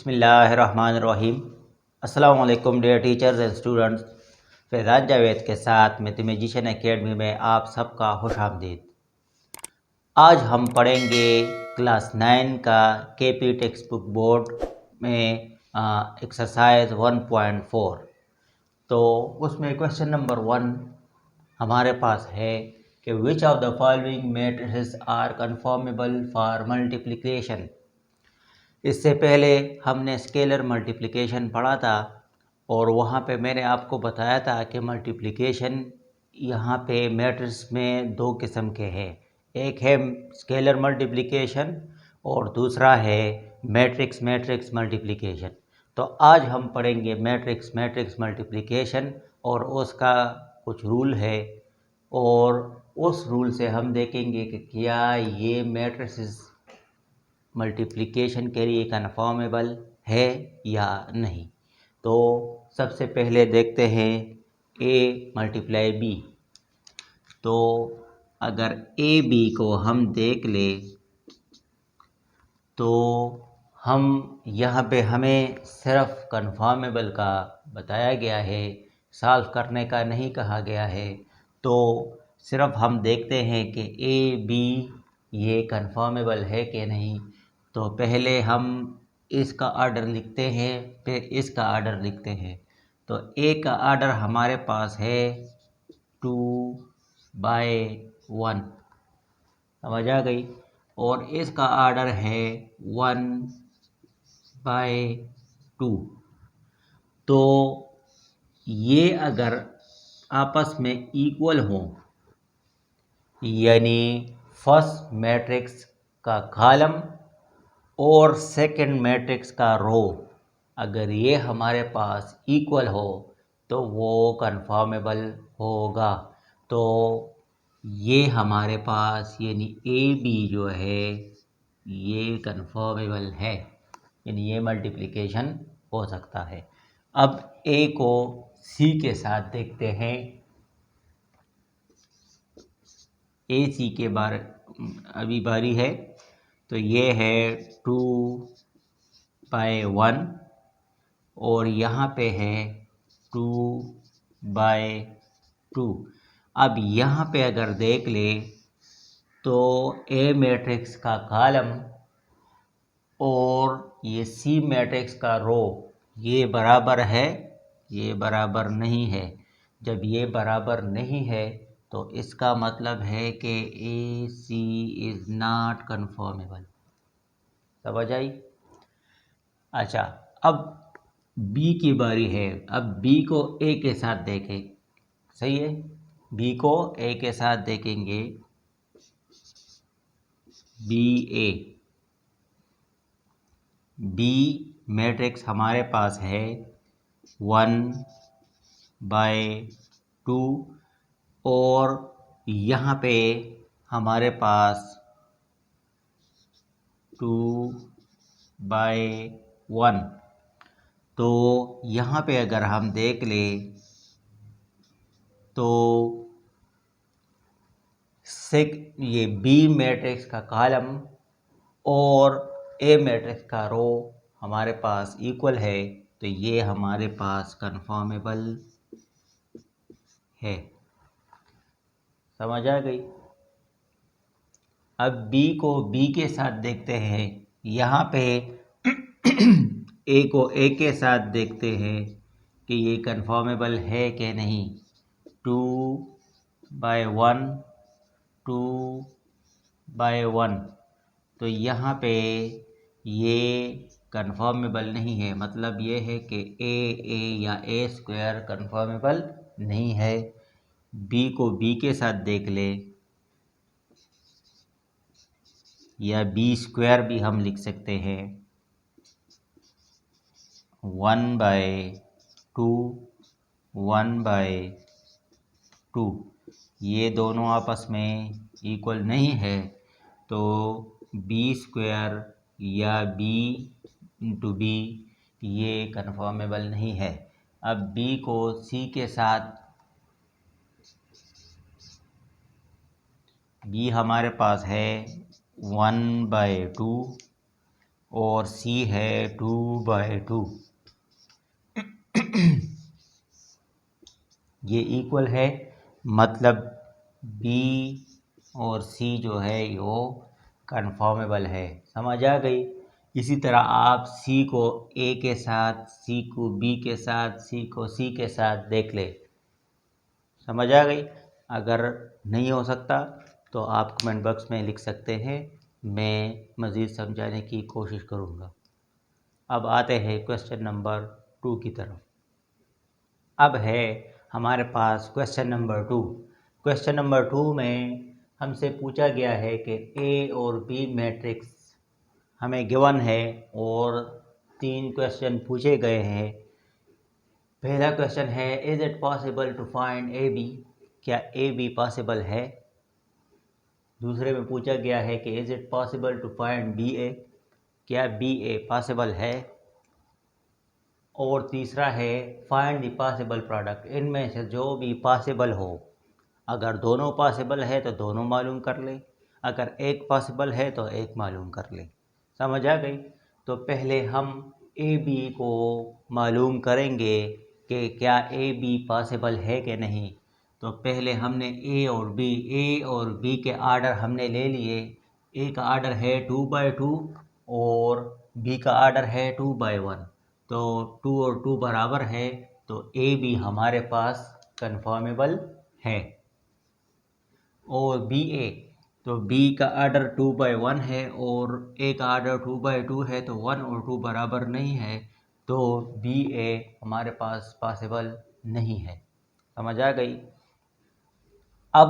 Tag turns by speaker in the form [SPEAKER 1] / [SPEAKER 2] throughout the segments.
[SPEAKER 1] बिस्मिल्लाहिर्रहमानिर्रहीम। अस्सलाम वालेकुम dear teachers and students. Faizan Javed के साथ मैथमेटिशियन एकेडमी में आप सबका खुश आमदीद। आज हम पढ़ेंगे क्लास 9 का केपी टेक्स्ट बुक बोर्ड में एक्सरसाइज 1.4। तो उसमें क्वेश्चन नंबर 1 हमारे पास है कि which of the following matrices are conformable for multiplication. इससे पहले हमने स्केलर मल्टीप्लिकेशन पढ़ा था और वहाँ पे मैंने आपको बताया था कि मल्टीप्लिकेशन यहाँ पे मैट्रिक्स में दो किस्म के हैं, एक है स्केलर मल्टीप्लिकेशन और दूसरा है मैट्रिक्स मैट्रिक्स मल्टीप्लिकेशन। तो आज हम पढ़ेंगे मैट्रिक्स मैट्रिक्स मल्टीप्लिकेशन और उसका कुछ रूल है और उस रूल से हम देखेंगे कि क्या ये मैट्रिसेस मल्टीप्लिकेशन के लिए कन्फॉर्मेबल है या नहीं। तो सबसे पहले देखते हैं a मल्टीप्लाई b। तो अगर a b को हम देख ले तो हम यहाँ पे हमें सिर्फ कन्फॉर्मेबल का बताया गया है, सॉल्व करने का नहीं कहा गया है। तो सिर्फ हम देखते हैं कि a b ये कन्फॉर्मेबल है कि नहीं। तो पहले हम इसका ऑर्डर लिखते हैं, फिर इसका ऑर्डर लिखते हैं। तो ए का ऑर्डर हमारे पास है 2/1, समझ आ गई, और इसका ऑर्डर है 1/2। तो ये अगर आपस में इक्वल हों, यानी फर्स्ट मैट्रिक्स का कॉलम और सेकंड मैट्रिक्स का रो, अगर ये हमारे पास इक्वल हो तो वो कन्फॉर्मेबल होगा। तो ये हमारे पास यानी ए बी जो है ये कन्फॉर्मेबल है, यानी ये मल्टीप्लिकेशन हो सकता है। अब ए को सी के साथ देखते हैं। ए सी के अभी बारी है। तो ये है 2/1 और यहाँ पे है 2/2। अब यहाँ पे अगर देख ले तो ए मैट्रिक्स का कॉलम और ये सी मैट्रिक्स का रो ये बराबर है, ये बराबर नहीं है। जब ये बराबर नहीं है तो इसका मतलब है कि ए सी इज़ नॉट कन्फॉर्मेबल। समझ आई? अच्छा, अब बी की बारी है। अब बी को ए के साथ देखें, सही है, बी को ए के साथ देखेंगे। बी ए बी मैट्रिक्स हमारे पास है 1/2 और यहाँ पे हमारे पास 2/1। तो यहाँ पे अगर हम देख ले तो ये बी मैट्रिक्स का कॉलम और ए मैट्रिक्स का रो हमारे पास इक्वल है, तो ये हमारे पास कन्फॉर्मेबल है। समझ आ गई? अब बी को बी के साथ देखते हैं। यहाँ पे ए को ए के साथ देखते हैं कि ये कन्फॉर्मेबल है कि नहीं। 2/1 2/1, तो यहाँ पे ये कन्फॉर्मेबल नहीं है। मतलब ये है कि ए या ए स्क्वायर कन्फॉर्मेबल नहीं है। बी को बी के साथ देख ले, या बी स्क्वायर भी हम लिख सकते हैं। 1/2 1/2 ये दोनों आपस में इक्वल नहीं है, तो बी स्क्वायर या बी इंटू बी ये कन्फॉर्मेबल नहीं है। अब बी को सी के साथ, बी हमारे पास है 1/2 और सी है 2/2। ये इक्वल है, मतलब बी और सी जो है यो कन्फर्मेबल है। समझ आ गई। इसी तरह आप सी को ए के साथ, सी को बी के साथ, सी को सी के साथ देख ले। समझ आ गई। अगर नहीं हो सकता तो आप कमेंट बॉक्स में लिख सकते हैं, मैं मज़ीद समझाने की कोशिश करूँगा। अब आते हैं क्वेश्चन नंबर 2 की तरफ। अब है हमारे पास क्वेश्चन नंबर 2। क्वेश्चन नंबर 2 में हमसे पूछा गया है कि ए और बी मैट्रिक्स हमें गिवन है और 3 क्वेश्चन पूछे गए हैं। पहला क्वेश्चन है, is it possible to find A B? क्या ए बी पॉसिबल है? दूसरे में पूछा गया है कि is it possible to find B A? क्या बी ए पॉसिबल है? और तीसरा है, फाइंड द पॉसिबल प्रोडक्ट। इनमें से जो भी पॉसिबल हो, अगर दोनों पॉसिबल है तो दोनों मालूम कर ले, अगर एक पॉसिबल है तो एक मालूम कर ले। समझ आ गई। तो पहले हम ए बी को मालूम करेंगे कि क्या ए बी पॉसिबल है कि नहीं। तो पहले हमने ए और बी के आर्डर हमने ले लिए। ए का आर्डर है 2/2 और बी का आर्डर है 2/1। तो 2 और 2 बराबर है, तो ए बी हमारे पास कन्फर्मेबल है। और बी ए, तो बी का आर्डर 2/1 है और ए का आर्डर 2/2 है, तो 1 और 2 बराबर नहीं है, तो बी ए हमारे पास पॉसिबल नहीं है। समझ आ गई। अब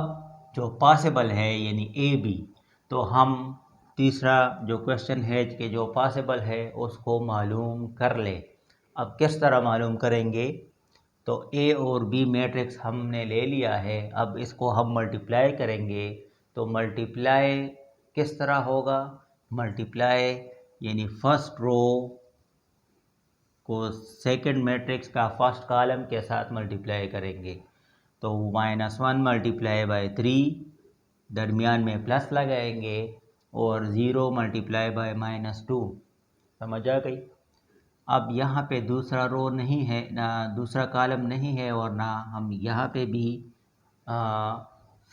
[SPEAKER 1] जो पॉसिबल है यानी ए बी, तो हम तीसरा जो क्वेश्चन है कि जो पॉसिबल है उसको मालूम कर ले। अब किस तरह मालूम करेंगे? तो ए और बी मैट्रिक्स हमने ले लिया है, अब इसको हम मल्टीप्लाई करेंगे। तो मल्टीप्लाई किस तरह होगा? मल्टीप्लाई यानी फर्स्ट रो को सेकंड मैट्रिक्स का फर्स्ट कॉलम के साथ मल्टीप्लाई करेंगे। तो -1 मल्टीप्लाई बाय 3, दरमियान में प्लस लगाएंगे, और 0 मल्टीप्लाई बाय -2। समझ आ गई। अब यहाँ पे दूसरा रो नहीं है ना, दूसरा कॉलम नहीं है, और ना हम यहाँ पे भी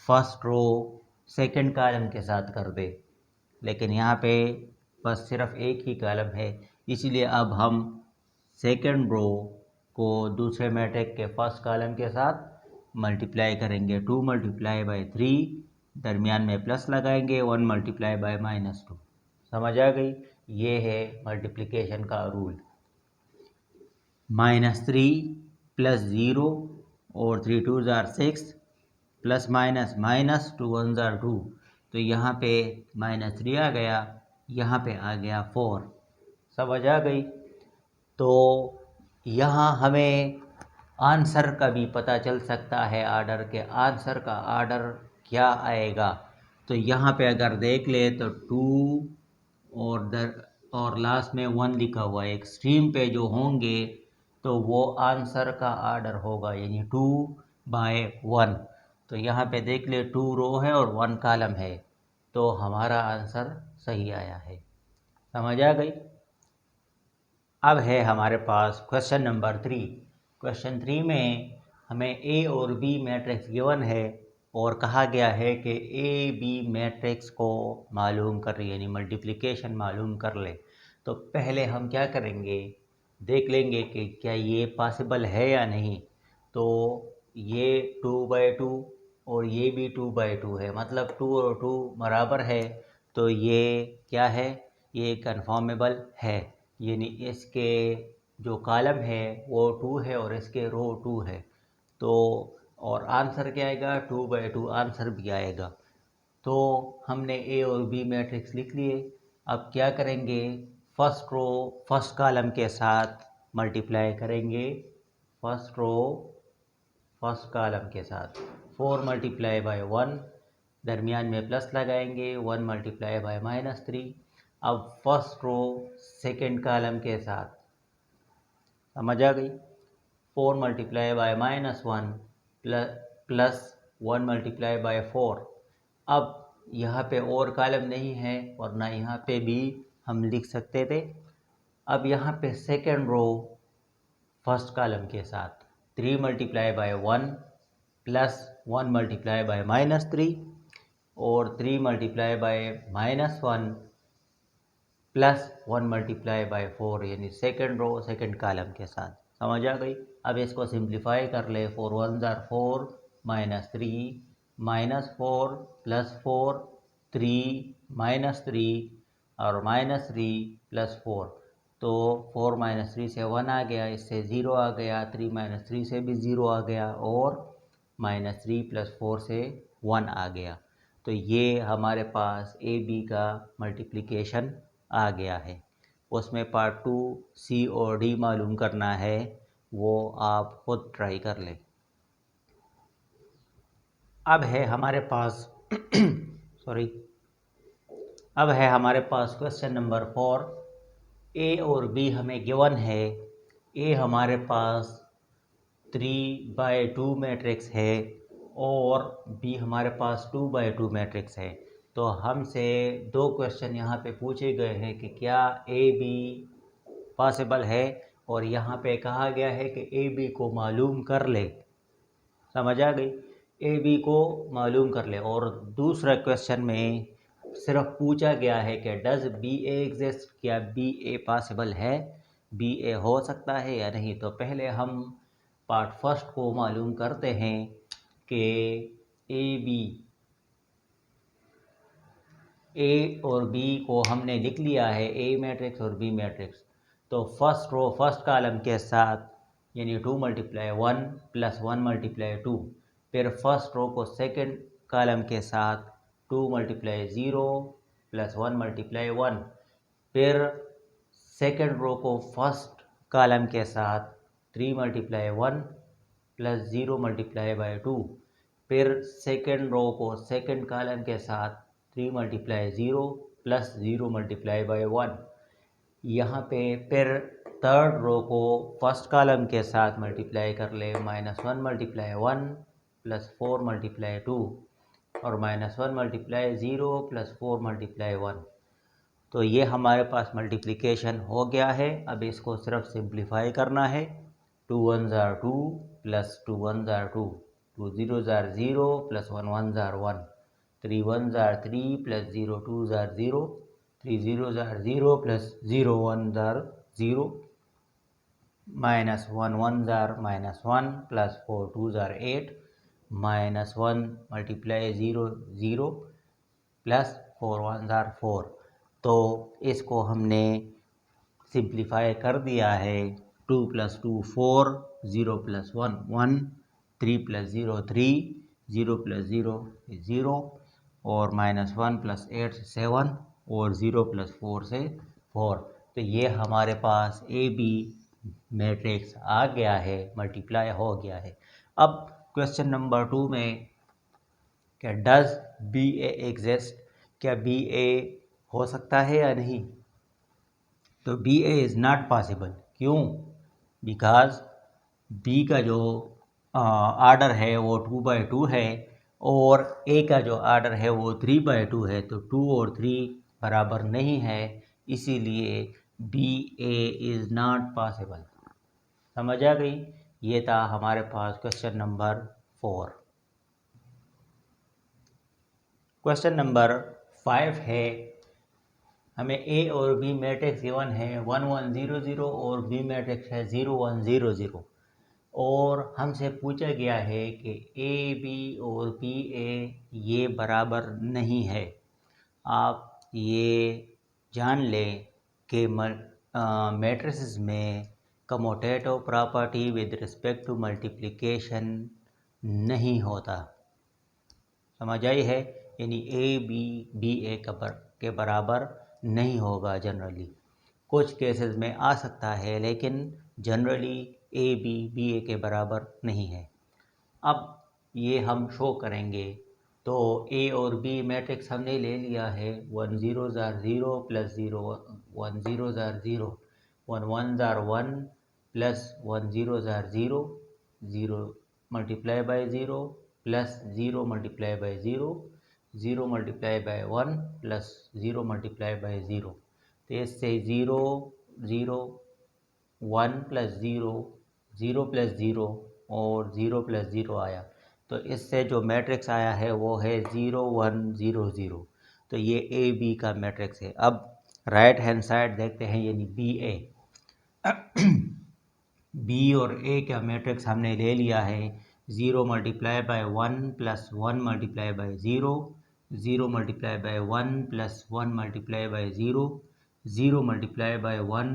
[SPEAKER 1] फर्स्ट रो सेकंड कॉलम के साथ कर दे, लेकिन यहाँ पे बस सिर्फ एक ही कॉलम है। इसलिए अब हम सेकंड रो को दूसरे मैट्रिक्स के फर्स्ट कॉलम के साथ मल्टीप्लाई करेंगे। 2 मल्टीप्लाई बाय 3, दरमियान में प्लस लगाएंगे, 1 मल्टीप्लाई बाय -2। समझ आ गई। ये है मल्टीप्लिकेशन का रूल। -3 प्लस 0 और 3 2s are 6, plus minus minus 2 1s are 2। तो यहाँ पे -3 आ गया, यहाँ पे आ गया 4। समझ आ गई। तो यहाँ हमें आंसर का भी पता चल सकता है, आर्डर के आंसर का आर्डर क्या आएगा। तो यहाँ पे अगर देख ले तो 2 और लास्ट में 1 लिखा हुआ है। एक्सट्रीम पे जो होंगे तो वो आंसर का आर्डर होगा, यानी 2/1। तो यहाँ पे देख ले 2 रो है और 1 कॉलम है, तो हमारा आंसर सही आया है। समझ आ गई। अब है हमारे पास क्वेश्चन नंबर 3। क्वेश्चन 3 में हमें ए और बी मैट्रिक्स गिवन है और कहा गया है कि ए बी मैट्रिक्स को मालूम कर, यानी मल्टीप्लिकेशन मालूम कर ले। तो पहले हम क्या करेंगे, देख लेंगे कि क्या ये पॉसिबल है या नहीं। तो ये 2/2 और ये भी 2/2 है, मतलब 2 और 2 बराबर है, तो ये क्या है, ये कन्फर्मेबल है। यानी इसके जो कॉलम है वो 2 है और इसके रो 2 है। तो और आंसर क्या आएगा, 2/2 आंसर भी आएगा। तो हमने ए और बी मैट्रिक्स लिख लिए। अब क्या करेंगे, फर्स्ट रो फर्स्ट कॉलम के साथ मल्टीप्लाई करेंगे, फर्स्ट रो फर्स्ट कॉलम के साथ। 4 मल्टीप्लाई बाय 1, दरमियान में प्लस लगाएंगे, 1 मल्टीप्लाई बाय -3। अब फर्स्ट रो सेकंड कॉलम के साथ। समझ आ गई। 4 multiply by -1 plus 1 multiply bye 4। अब यहाँ पे और कॉलम नहीं है और ना यहाँ पे भी हम लिख सकते थे। अब यहाँ पे सेकेंड रो फर्स्ट कॉलम के साथ 3 multiply by 1 plus 1 multiply bye -3 और 3 multiply by -1 plus 1 multiply bye 4, यानी सेकेंड रो सेकेंड कॉलम के साथ। समझ आ गई। अब इसको सिंप्लीफाई कर ले। 4 1 ज़ार 4 -3 -4 +4 3 -3 और -3 +4, तो 4 -3 से 1 आ गया, इससे 0 आ गया, 3 -3 से भी 0 आ गया और -3 + 4 से 1 आ गया। तो ये हमारे पास ए बी का मल्टीप्लिकेशन आ गया है। उसमें पार्ट 2 सी और डी मालूम करना है, वो आप खुद ट्राई कर लें। अब है हमारे पास सॉरी अब है हमारे पास क्वेश्चन नंबर 4। ए और बी हमें गिवन है। ए हमारे पास 3/2 मैट्रिक्स है और बी हमारे पास 2/2 मैट्रिक्स है। तो हमसे दो क्वेश्चन यहाँ पे पूछे गए हैं कि क्या ए बी पॉसिबल है, और यहाँ पे कहा गया है कि ए बी को मालूम कर ले। समझ आ गई। ए बी को मालूम कर ले। और दूसरा क्वेश्चन में सिर्फ पूछा गया है कि डज बी ए एग्जिस्ट, क्या बी ए पॉसिबल है, बी ए हो सकता है या नहीं। तो पहले हम पार्ट फर्स्ट को मालूम करते हैं कि ए और बी को हमने लिख लिया है, ए मैट्रिक्स और बी मैट्रिक्स। तो फर्स्ट रो फर्स्ट कॉलम के साथ यानी 2 × 1 + 1 × 2, फिर फर्स्ट रो को सेकंड कॉलम के साथ 2 × 0 + 1 × 1, फिर सेकंड रो को फर्स्ट कॉलम के साथ 3 × 1 + 0 × 2, फिर सेकंड रो को सेकंड कॉलम के साथ 3 × 0 + 0 × 1। यहाँ पे फिर थर्ड रो को फर्स्ट कॉलम के साथ मल्टीप्लाई कर ले, -1 × 1 + 4 × 2 और -1 × 0 + 4 × 1। तो ये हमारे पास मल्टीप्लिकेशन हो गया है। अब इसको सिर्फ सिंप्लीफाई करना है। 2 1 ज़ार 2 + 2 1 ज़ार 2, 2 0 ज़ार 0 + 1 1 ज़ार 1, 3 1 ज़ार 3 + 0 2 ज़ार 0, 3 0 ज़ार 0 + 0 1 ज़ार 0, -1 1 ज़ार -1 + 4 2 ज़ार 8, -1 × 0 0 + 4 1 ज़ार 4। तो इसको हमने सिंप्लीफाई कर दिया है। 2 + 2 4, 0 + 1 1, 3 + 0 3, 0 + 0 0 और -1 + 8 से 7 और 0 + 4 से 4। तो ये हमारे पास ए बी मैट्रिक्स आ गया है, मल्टीप्लाई हो गया है। अब क्वेश्चन नंबर 2 में क्या डज बी ए एग्जिस्ट, क्या बी ए हो सकता है या नहीं। तो B A is not possible. क्यों? बिकॉज बी का जो आर्डर है वो 2/2 है और ए का जो आर्डर है वो 3/2 है। तो 2 और 3 बराबर नहीं है, इसीलिए B A is not possible. समझ आ गई। ये था हमारे पास क्वेश्चन नंबर 4। क्वेश्चन नंबर 5 है। हमें ए और बी मैट्रिक्स गिवन है 1 1 0 0 और बी मैट्रिक्स है 0 1 0 0 और हमसे पूछा गया है कि ए बी और बी ए ये बराबर नहीं है। आप ये जान लें कि मैट्रिसेस में commutative property with respect to multiplication नहीं होता। समझ आई है। यानी ए बी बी ए के बराबर नहीं होगा जनरली। कुछ केसेस में आ सकता है लेकिन जनरली ए बी बी ए के बराबर नहीं है। अब ये हम शो करेंगे। तो ए और बी मैट्रिक्स हमने ले लिया है। 1 0 ज़ार 0 + 0 1 0 ज़ार 0, 1 1 ज़ार 1 + 1 0 ज़ार 0, 0 × 0 + 0 × 0, 0 × 1 + 0 × 0। तो इससे 0 0 1 प्लस 0 0 प्लस 0 और 0 प्लस 0 आया। तो इससे जो मैट्रिक्स आया है वो है 0 1 0 0। तो ये ए बी का मैट्रिक्स है। अब राइट हैंड साइड देखते हैं, यानी बी ए। बी और ए का मैट्रिक्स हमने ले लिया है 0 multiply by 1 plus 1 multiply bye 0, 0 multiply by 1 plus 1 multiply bye 0, 0 multiply by 1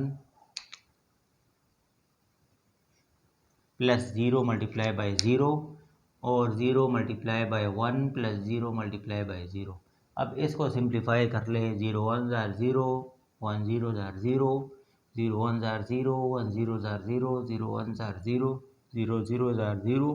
[SPEAKER 1] plus 0 multiply bye 0 और 0 multiply by 1 plus 0 multiply bye 0। अब इसको सिंप्लीफाई कर ले। 0 1 ज़ार 0, 1 0 ज़ार 0, 0 1 ज़ार 0, 1 0 ज़ार 0, 0 1 ज़ार 0, 0 0 ज़ार 0,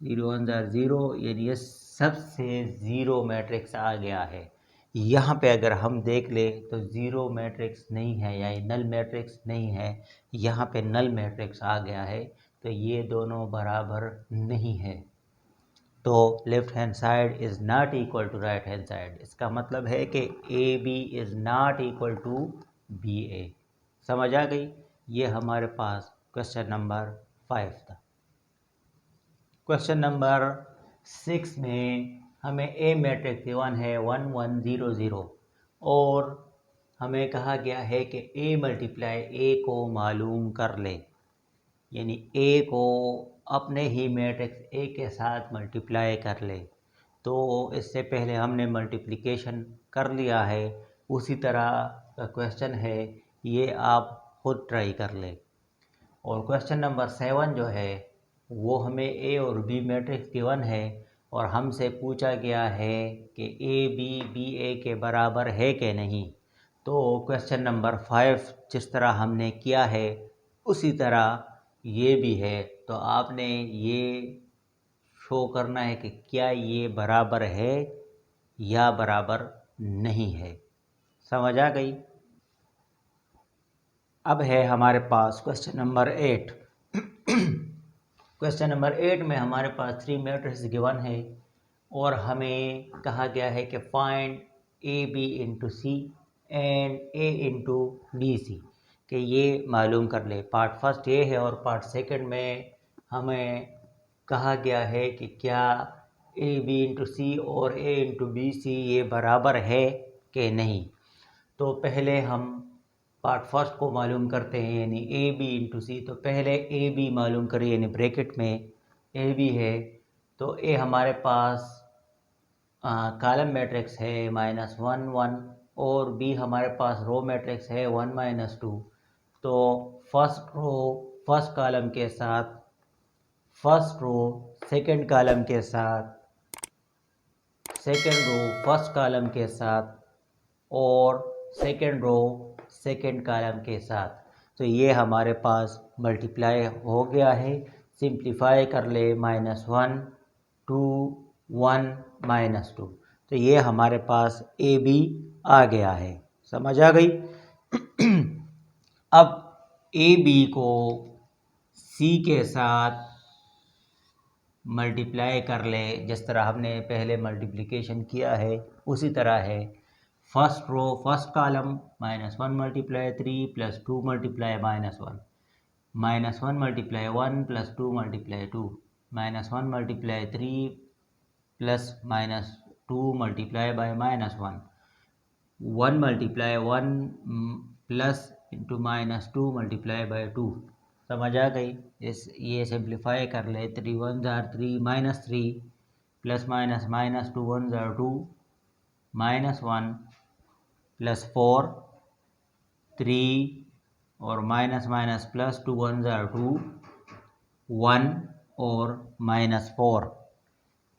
[SPEAKER 1] 0 1 ज़ार 0, यानी ये सबसे ज़ीरो मैट्रिक्स आ गया है। यहाँ पे अगर हम देख ले तो ज़ीरो मैट्रिक्स नहीं है, यानी नल मैट्रिक्स नहीं है। यहाँ पे नल मैट्रिक्स आ गया है, तो ये दोनों बराबर नहीं है। तो left hand side is not equal to right hand side. इसका मतलब है कि A B is not equal to B A. समझ आ गई? ये हमारे पास क्वेश्चन नंबर 5 था। क्वेश्चन नंबर 6 में हमें ए मैट्रिक्स गिवन है 1 1 0 0 और हमें कहा गया है कि ए मल्टीप्लाई ए को मालूम कर ले, यानी ए को अपने ही मैट्रिक्स ए के साथ मल्टीप्लाई कर ले। तो इससे पहले हमने मल्टीप्लिकेशन कर लिया है, उसी तरह का क्वेश्चन है, ये आप खुद ट्राई कर ले। और क्वेश्चन नंबर 7 जो है वो हमें ए और बी मैट्रिक्स गिवन है और हमसे पूछा गया है कि ए बी बी ए के बराबर है कि नहीं। तो क्वेश्चन नंबर 5 जिस तरह हमने किया है उसी तरह ये भी है। तो आपने ये शो करना है कि क्या ये बराबर है या बराबर नहीं है। समझ आ गई? अब है हमारे पास क्वेश्चन नंबर 8। क्वेश्चन नंबर 8 में हमारे पास 3 मैट्रिक्स गिवन है और हमें कहा गया है कि find A B into C and A into B C, कि ये मालूम कर ले। पार्ट फर्स्ट ये है और पार्ट सेकंड में हमें कहा गया है कि क्या ए बी इंटू सी और ए इंटू बी सी ये बराबर है कि नहीं। तो पहले हम पार्ट फर्स्ट को मालूम करते हैं, यानी ए बी इंटू सी। तो पहले ए बी मालूम करें, यानी ब्रैकेट में ए बी है। तो ए हमारे पास कॉलम मैट्रिक्स है -1 1 और बी हमारे पास रो मैट्रिक्स है 1 -2। तो फर्स्ट रो फर्स्ट कॉलम के साथ, फर्स्ट रो सेकंड कॉलम के साथ, सेकंड रो फर्स्ट कॉलम के साथ और सेकंड रो सेकंड कॉलम के साथ। तो ये हमारे पास मल्टीप्लाई हो गया है। सिंप्लीफाई कर ले -1 2 1 -2। तो ये हमारे पास ए बी आ गया है। समझ आ गई? अब ए बी को सी के साथ मल्टीप्लाई कर ले, जिस तरह हमने पहले मल्टीप्लिकेशन किया है उसी तरह है। First row first column -1 multiply 3 plus 2 multiply -1, -1 multiply 1 plus 2 multiply 2, -1 multiply 3 plus -2 multiply by -1, 1 multiply 1 plus into -2 multiply by 2। समझ आ गई? ये सिंप्लीफाई कर ले। 3 1 ज़ार 3 -3 प्लस -2 1 ज़ार 2 -1 प्लस 4 3 और माइनस प्लस 2 1 ज़ार 2 1 और -4।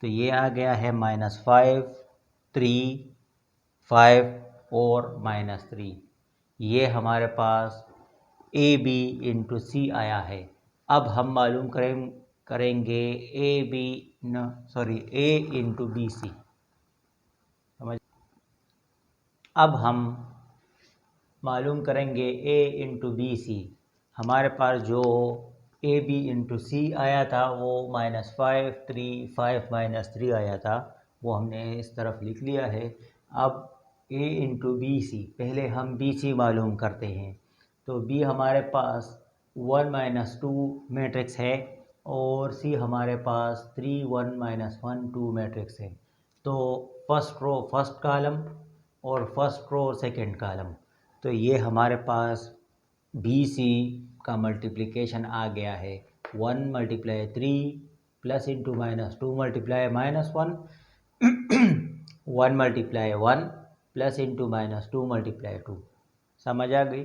[SPEAKER 1] तो ये आ गया है -5 3 5 और -3। ये हमारे पास ए बी इंटू सी आया है। अब हम मालूम करेंगे ए इंटू बी सी। समझ? अब हम मालूम करेंगे ए इंटू बी सी। हमारे पास जो ए बी इंटू सी आया था वो -5 3 5 -3 आया था, वो हमने इस तरफ लिख लिया है। अब ए इंटू बी सी, पहले हम बी सी मालूम करते हैं। तो बी हमारे पास 1 माइनस 2 मैट्रिक्स है और सी हमारे पास 3 1 माइनस 1 2 मैट्रिक्स है। तो फर्स्ट रो फर्स्ट कॉलम और फर्स्ट रो सेकंड कॉलम, तो ये हमारे पास बी सी का मल्टीप्लिकेशन आ गया है। 1 multiply 3 plus into minus 2 multiply minus 1 1 multiply 1 plus into minus 2 multiply 2। समझ आ गई?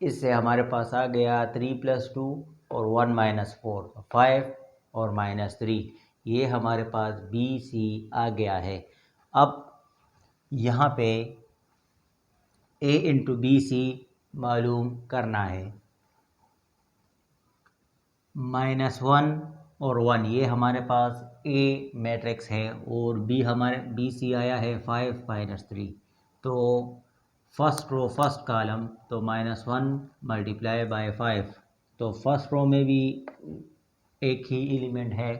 [SPEAKER 1] इससे हमारे पास आ गया 3 प्लस 2 और 1 माइनस 4, 5 और माइनस 3। ये हमारे पास बी सी आ गया है। अब यहाँ पे ए इंटू बी सी मालूम करना है। -1 और 1 ये हमारे पास ए मैट्रिक्स है और बी हमारे बी सी आया है 5 माइनस 3। तो फर्स्ट रो फर्स्ट कॉलम, तो -1 मल्टीप्लाई बाय 5, तो फर्स्ट रो में भी एक ही एलिमेंट है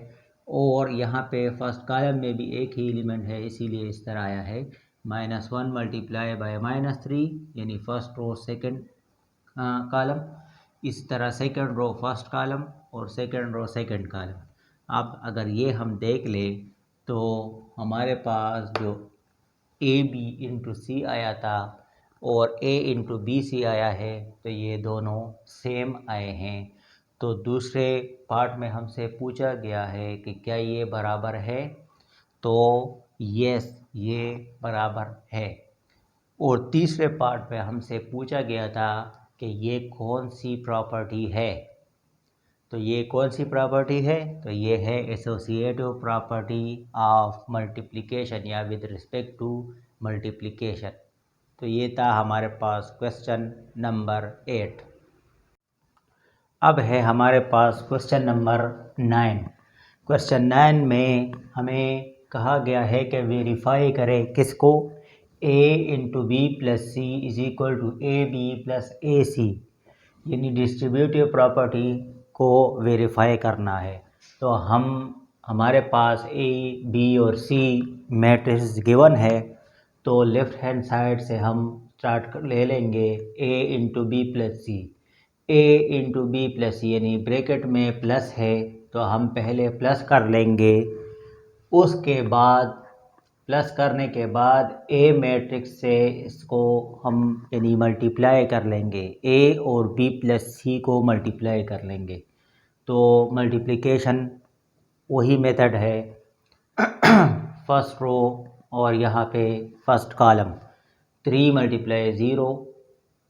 [SPEAKER 1] और यहाँ पे फर्स्ट कॉलम में भी एक ही एलिमेंट है, इसीलिए इस तरह आया है। -1 मल्टीप्लाई बाय -3 यानी फर्स्ट रो सेकंड कॉलम, इस तरह सेकंड रो फर्स्ट कॉलम और सेकंड रो सेकंड कॉलम। अब अगर ये हम देख लें तो हमारे पास जो ए बी इंटू सी आया था और ए इंटू बी सी आया है, तो ये दोनों सेम आए हैं। तो दूसरे पार्ट में हमसे पूछा गया है कि क्या ये बराबर है, तो यस ये बराबर है। और तीसरे पार्ट में हमसे पूछा गया था कि ये कौन सी प्रॉपर्टी है, तो ये कौन सी प्रॉपर्टी है, तो ये है एसोसिएटिव प्रॉपर्टी ऑफ मल्टीप्लिकेशन या विद रिस्पेक्ट टू मल्टीप्लिकेशन। तो ये था हमारे पास क्वेश्चन नंबर 8। अब है हमारे पास क्वेश्चन नंबर 9। क्वेश्चन 9 में हमें कहा गया है कि वेरीफाई करें किसको, a into B plus C is equal to A B plus A C, यानी डिस्ट्रीब्यूटिव प्रॉपर्टी को वेरीफाई करना है। तो हमारे पास ए बी और सी मैट्रिक्स गिवन है, तो लेफ़्ट हैंड साइड से हम स्टार्ट ले लेंगे a into B plus C. a into B plus C यानी ब्रैकेट में प्लस है, तो हम पहले प्लस कर लेंगे। उसके बाद प्लस करने के बाद a मैट्रिक्स से इसको हम यानी मल्टीप्लाई कर लेंगे, a और b प्लस सी को मल्टीप्लाई कर लेंगे। तो मल्टीप्लिकेशन वही मेथड है फर्स्ट रो और यहाँ पे first column, 3 multiply 0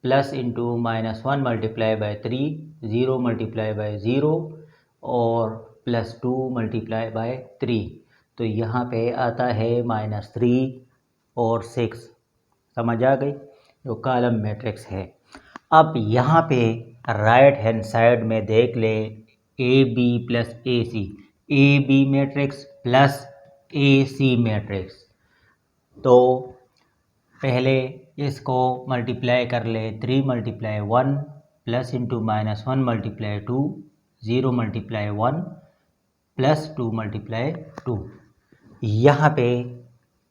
[SPEAKER 1] plus into -1 multiply bye 3, 0 multiply bye 0 और +2 मल्टीप्लाई बाय 3। तो यहाँ पे आता है -3 और 6। समझ आ गई? जो कॉलम मैट्रिक्स है। अब यहाँ पे राइट हैंड साइड में देख ले A B plus A C, A B matrix plus A C matrix. तो पहले इसको मल्टीप्लाई कर ले, 3 multiply 1 plus into -1 multiply 2, 0 multiply 1 plus 2 multiply 2। यहाँ पे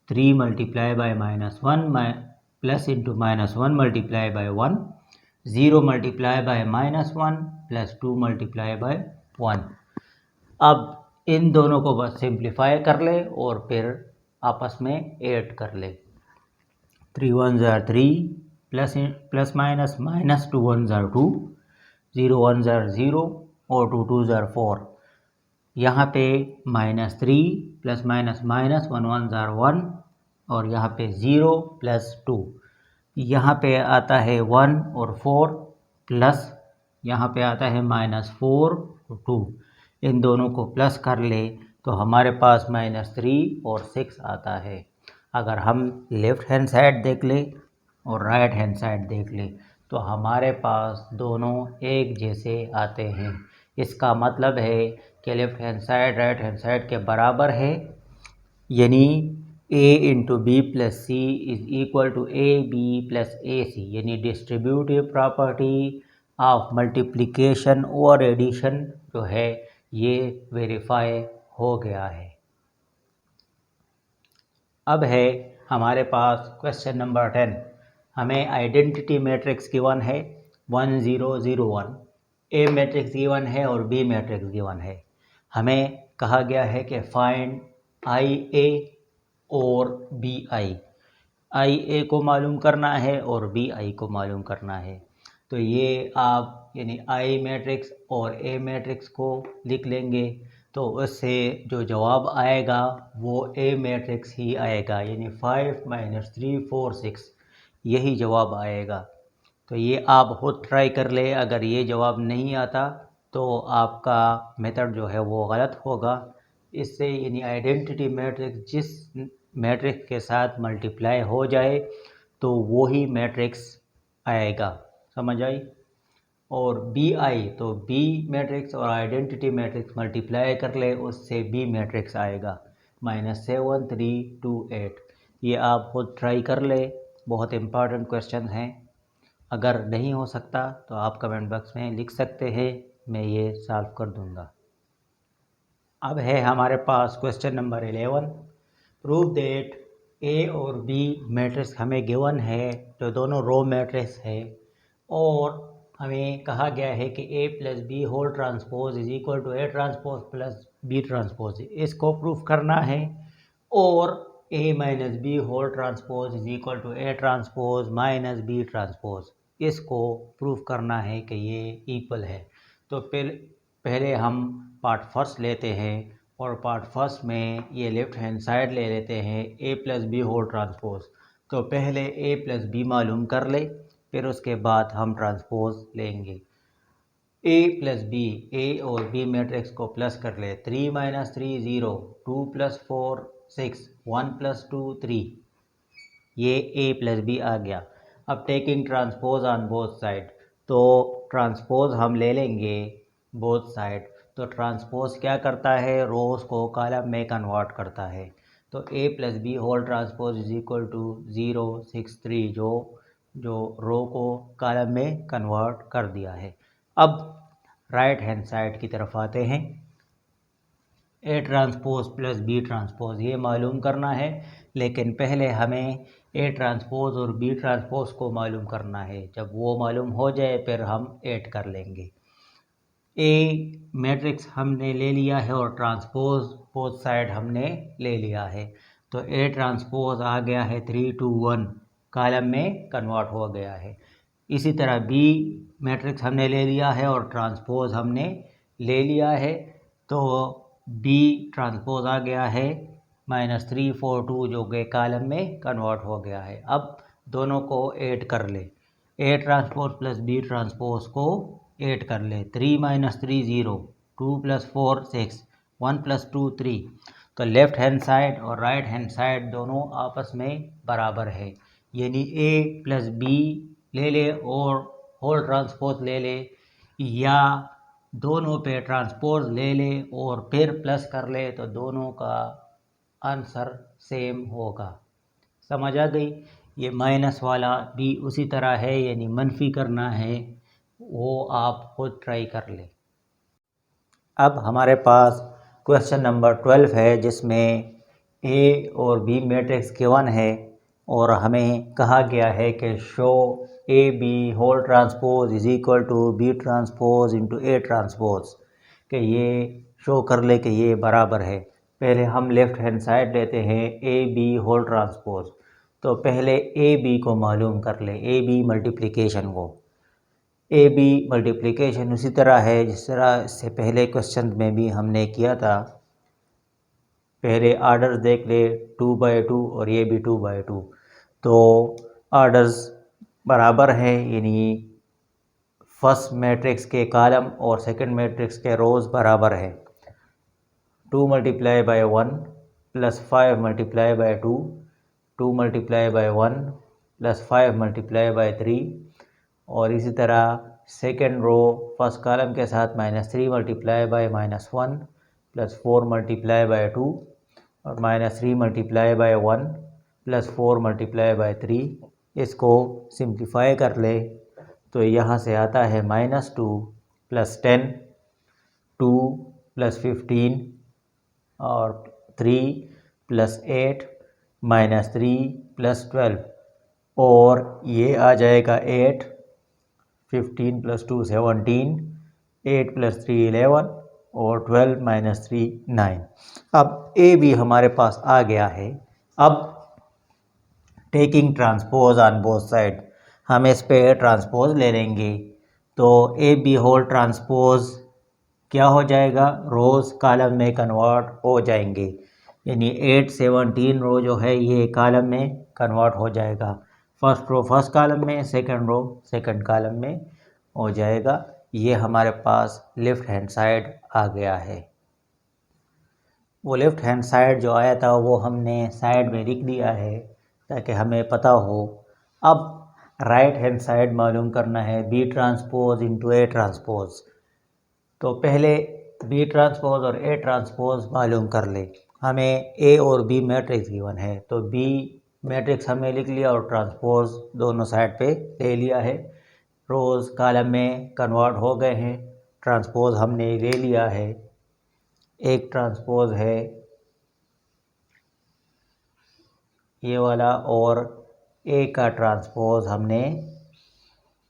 [SPEAKER 1] 3 multiply by -1 plus into -1 multiply by 1, 0 multiply by -1 plus 2 multiply by 1। अब इन दोनों को बस सिंप्लीफाई कर ले और फिर आपस में ऐड कर ले। 3 1 ज़ार 3 प्लस माइनस -2 1 ज़ार 2, 0 1 ज़ार 0 और 2 2 ज़ार 4। यहाँ पे -3 प्लस माइनस -1 1 ज़ार 1 और यहाँ पे 0 प्लस 2। यहाँ पे आता है 1 और 4 प्लस यहाँ पे आता है -4 और 2। इन दोनों को प्लस कर ले तो हमारे पास -3 और 6 आता है। अगर हम लेफ़्ट हैंड साइड देख ले और राइट हैंड साइड देख ले तो हमारे पास दोनों एक जैसे आते हैं। इसका मतलब है कि left hand side right hand side के बराबर है, यानी a into B plus C is equal to A B plus A C, यानी डिस्ट्रीब्यूटिव प्रॉपर्टी ऑफ मल्टीप्लिकेशन और एडिशन जो है ये वेरीफाई हो गया है। अब है हमारे पास क्वेश्चन नंबर 10, हमें आइडेंटिटी मैट्रिक्स गिवन है 1 0 0 1, ए मैट्रिक्स गिवन है और बी मैट्रिक्स गिवन है। हमें कहा गया है कि फाइंड आई ए और बी आई, आई ए को मालूम करना है और बी आई को मालूम करना है। तो ये आप यानी आई मैट्रिक्स और ए मैट्रिक्स को लिख लेंगे, तो उससे जो जवाब आएगा वो ए मैट्रिक्स ही आएगा, यानी 5 - 3 4 6 यही जवाब आएगा। तो ये आप खुद ट्राई कर ले, अगर ये जवाब नहीं आता तो आपका मेथड जो है वो गलत होगा। इससे यानी आइडेंटिटी मैट्रिक्स जिस मैट्रिक्स के साथ मल्टीप्लाई हो जाए तो वो ही मैट्रिक्स आएगा, समझ आई। और बी आई, तो बी मैट्रिक्स और आइडेंटिटी मैट्रिक्स मल्टीप्लाई कर ले, उससे बी मैट्रिक्स आएगा -7 3 2 8। ये आप खुद ट्राई कर ले, बहुत इम्पॉर्टेंट क्वेश्चन हैं। अगर नहीं हो सकता तो आप कमेंट बॉक्स में लिख सकते हैं, मैं ये सॉल्व कर दूंगा। अब है हमारे पास क्वेश्चन नंबर 11, प्रूव दैट ए और बी मैट्रिक्स हमें गिवन है, जो दोनों रो मैट्रिक्स है, और हमें कहा गया है कि A plus B whole transpose is equal to A transpose plus B transpose, इसको प्रूफ करना है। और A minus B whole transpose is equal to A transpose minus B transpose, इसको प्रूफ करना है कि ये इक्वल है। तो पहले हम पार्ट फर्स्ट लेते हैं, और पार्ट फर्स्ट में ये लेफ़्ट हैंड साइड ले लेते हैं ए प्लस बी होल ट्रांसपोज। तो पहले ए प्लस बी मालूम कर ले, फिर उसके बाद हम ट्रांसपोज लेंगे। ए प्लस बी, ए और बी मैट्रिक्स को प्लस कर ले, 3 - 3 0, 2 + 4 6, 1 + 2 3, ये ए प्लस बी आ गया। अब taking transpose on both side, तो ट्रांसपोज हम ले लेंगे बोथ साइड। तो ट्रांसपोज क्या करता है, रोज को कॉलम में कन्वर्ट करता है। तो A plus B whole transpose is equal to 0 6 3, जो रो को कॉलम में कन्वर्ट कर दिया है। अब राइट हैंड साइड की तरफ आते हैं। A transpose plus B transpose ये मालूम करना है, लेकिन पहले हमें ए ट्रांसपोज और बी ट्रांसपोज को मालूम करना है। जब वो मालूम हो जाए फिर हम ऐड कर लेंगे। ए मैट्रिक्स हमने ले लिया है और ट्रांसपोज बोथ साइड हमने ले लिया है। तो ए ट्रांसपोज आ गया है 3 2 1, कॉलम में कन्वर्ट हो गया है। इसी तरह बी मैट्रिक्स हमने ले लिया है और ट्रांसपोज हमने ले लिया है। तो बी ट्रांसपोज आ गया है -3 4 2, जो कि कॉलम में कन्वर्ट हो गया है। अब दोनों को ऐड कर ले, A transpose plus B transpose को ऐड कर ले। 3 - 3 0, 2 + 4 6, 1 + 2 3। तो लेफ़्ट हैंड साइड और राइट हैंड साइड दोनों आपस में बराबर है, यानी ए प्लस बी ले ले और होल ट्रांसपोज ले ले, या दोनों पे ट्रांसपोज ले ले और फिर प्लस कर ले, तो दोनों का आंसर सेम होगा। समझ आ गई। ये माइनस वाला भी उसी तरह है, यानी मनफी करना है, वो आप खुद ट्राई कर ले। अब हमारे पास क्वेश्चन नंबर 12 है, जिसमें ए और बी मैट्रिक्स गिवन है, और हमें कहा गया है कि show A B whole transpose is equal to B transpose into A transpose, कि ये शो कर ले कि ये बराबर है। पहले हम लेफ़्ट हैंड साइड लेते हैं ए बी होल ट्रांसपोज। तो पहले ए बी को मालूम कर ले, ए बी मल्टीप्लिकेशन को। ए बी मल्टीप्लिकेशन उसी तरह है जिस तरह इससे पहले क्वेश्चन में भी हमने किया था। पहले आर्डर्स देख ले, 2/2 और ये भी 2/2। तो आर्डर्स बराबर है, यानी फर्स्ट मैट्रिक्स के कॉलम और सेकंड मैट्रिक्स के रोज़ बराबर है। 2 × 1 + 5 × 2, 2 × 1 + 5 × 3, और इसी तरह सेकेंड रो फर्स्ट कॉलम के साथ -3 × -1 + 4 × 2 और -3 × 1 + 4 × 3। इसको सिंप्लीफाई कर ले, तो यहाँ से आता है -2 + 10, 2 + 15 और 3 + 8 -3 + 12 और ये आ जाएगा 8, 15 + 2 17, 8 + 3 11 और 12 - 3 9। अब ए भी हमारे पास आ गया है। अब taking transpose on both side, हम इस पे ट्रांसपोज ले लेंगे तो ए बी होल ट्रांसपोज क्या हो जाएगा, रोज़ कॉलम में कन्वर्ट हो जाएंगे, यानी 8 17 रो जो है ये कॉलम में कन्वर्ट हो जाएगा। फर्स्ट रो फर्स्ट कॉलम में, सेकंड रो सेकंड कॉलम में हो जाएगा। ये हमारे पास लेफ़्ट हैंड साइड आ गया है। वो लेफ़्ट हैंड साइड जो आया था वो हमने साइड में लिख दिया है ताकि हमें पता हो। अब राइट हैंड साइड मालूम करना है, B transpose into A transpose. तो पहले बी ट्रांसपोज और ए ट्रांसपोज मालूम कर ले। हमें ए और बी मैट्रिक्स गिवन है तो बी मैट्रिक्स हमने लिख लिया और ट्रांसपोज दोनों साइड पे ले लिया है। रोज़ कॉलम में कन्वर्ट हो गए हैं, ट्रांसपोज हमने ले लिया है। एक ट्रांसपोज है ये वाला और ए का ट्रांसपोज हमने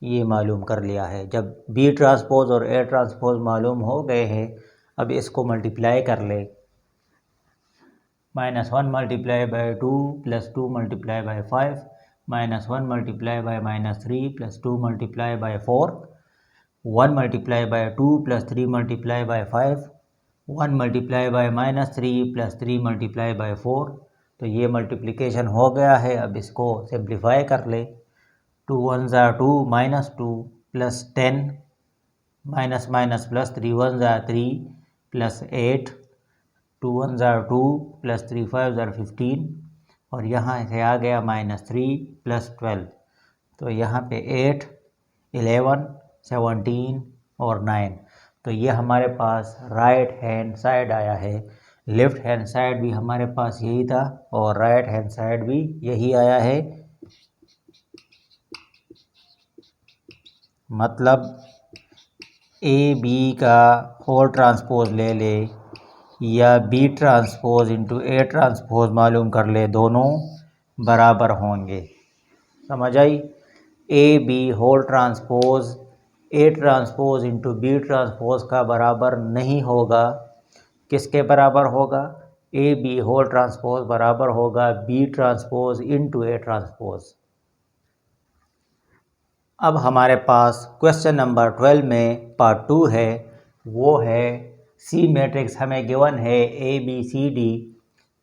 [SPEAKER 1] ये मालूम कर लिया है। जब बी ट्रांसपोज और ए ट्रांसपोज मालूम हो गए हैं, अब इसको मल्टीप्लाई कर ले। -1 × 2 + 2 × 5 -1 × -3 + 2 × 4 1 × 2 + 3 × 5 1 × -3 + 3 × 4। तो ये मल्टीप्लिकेशन हो गया है। अब इसको सिंप्लीफाई कर ले। 2 1 = 2 -2 + 10 ++ 3 1 = 3 + 8 2 1 = 2 + 3 5 = 15 और यहाँ से आ गया -3 + 12। तो यहाँ पे 8 11 17 और 9। तो ये हमारे पास राइट हैंड साइड आया है। लेफ़्ट हैंड साइड भी हमारे पास यही था और राइट हैंड साइड भी यही आया है। मतलब ए बी का होल ट्रांसपोज ले ले या B transpose into A transpose मालूम कर ले, दोनों बराबर होंगे। समझ आई? A B whole transpose A transpose into B transpose का बराबर नहीं होगा। किसके बराबर होगा? ए बी होल ट्रांसपोज बराबर होगा B transpose into A transpose. अब हमारे पास क्वेश्चन नंबर 12 में पार्ट 2 है। वो है सी मैट्रिक्स हमें गिवन है ए बी सी डी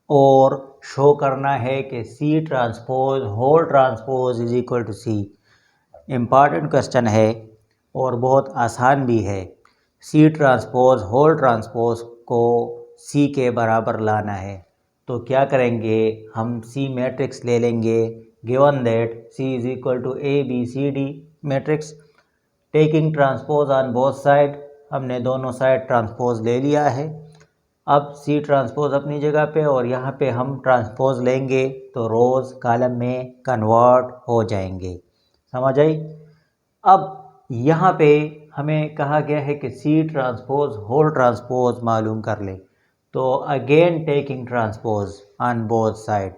[SPEAKER 1] और शो करना है कि C transpose whole transpose is equal to C. Important question है और बहुत आसान भी है। सी ट्रांसपोज होल ट्रांसपोज को सी के बराबर लाना है तो क्या करेंगे, हम सी मैट्रिक्स ले लेंगे given that C is equal to A B C D matrix. Taking transpose on both side, हमने दोनों साइड ट्रांसपोज ले लिया है। अब सी ट्रांसपोज अपनी जगह पे और यहाँ पे हम ट्रांसपोज लेंगे तो रोज़ कॉलम में कन्वर्ट हो जाएंगे। समझ आई? अब यहाँ पे हमें कहा गया है कि सी ट्रांसपोज होल ट्रांसपोज मालूम कर ले। तो again taking transpose on both side,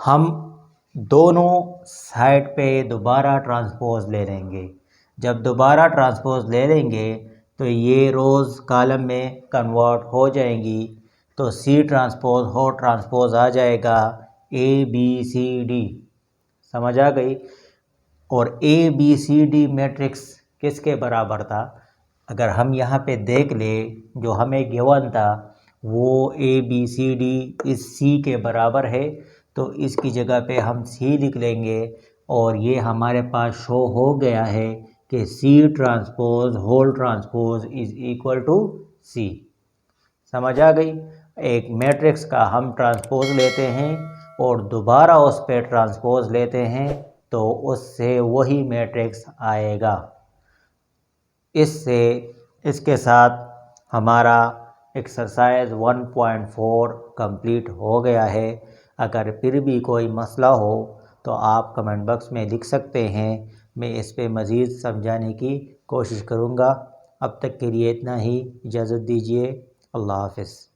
[SPEAKER 1] हम दोनों साइड पे दोबारा ट्रांसपोज ले लेंगे। जब दोबारा ट्रांसपोज ले लेंगे तो ये रोज़ कॉलम में कन्वर्ट हो जाएंगी। तो सी ट्रांसपोज होल ट्रांसपोज आ जाएगा ए बी सी डी। समझ आ गई? और A B C D matrix किसके बराबर था? अगर हम यहाँ पे देख ले, जो हमें गिवन था वो ए बी सी डी इस सी के बराबर है तो इसकी जगह पे हम सी लिख लेंगे और ये हमारे पास शो हो गया है कि C transpose whole transpose is equal to C. समझ आ गई? एक मैट्रिक्स का हम ट्रांसपोज लेते हैं और दोबारा उस पर ट्रांसपोज लेते हैं तो उससे वही मैट्रिक्स आएगा। इसके साथ हमारा एक्सरसाइज 1.4 कंप्लीट हो गया है। अगर फिर भी कोई मसला हो तो आप कमेंट बॉक्स में लिख सकते हैं, मैं इस पे मज़ीद समझाने की कोशिश करूँगा। अब तक के लिए इतना ही, इजाज़त दीजिए। अल्लाह हाफ़िज़।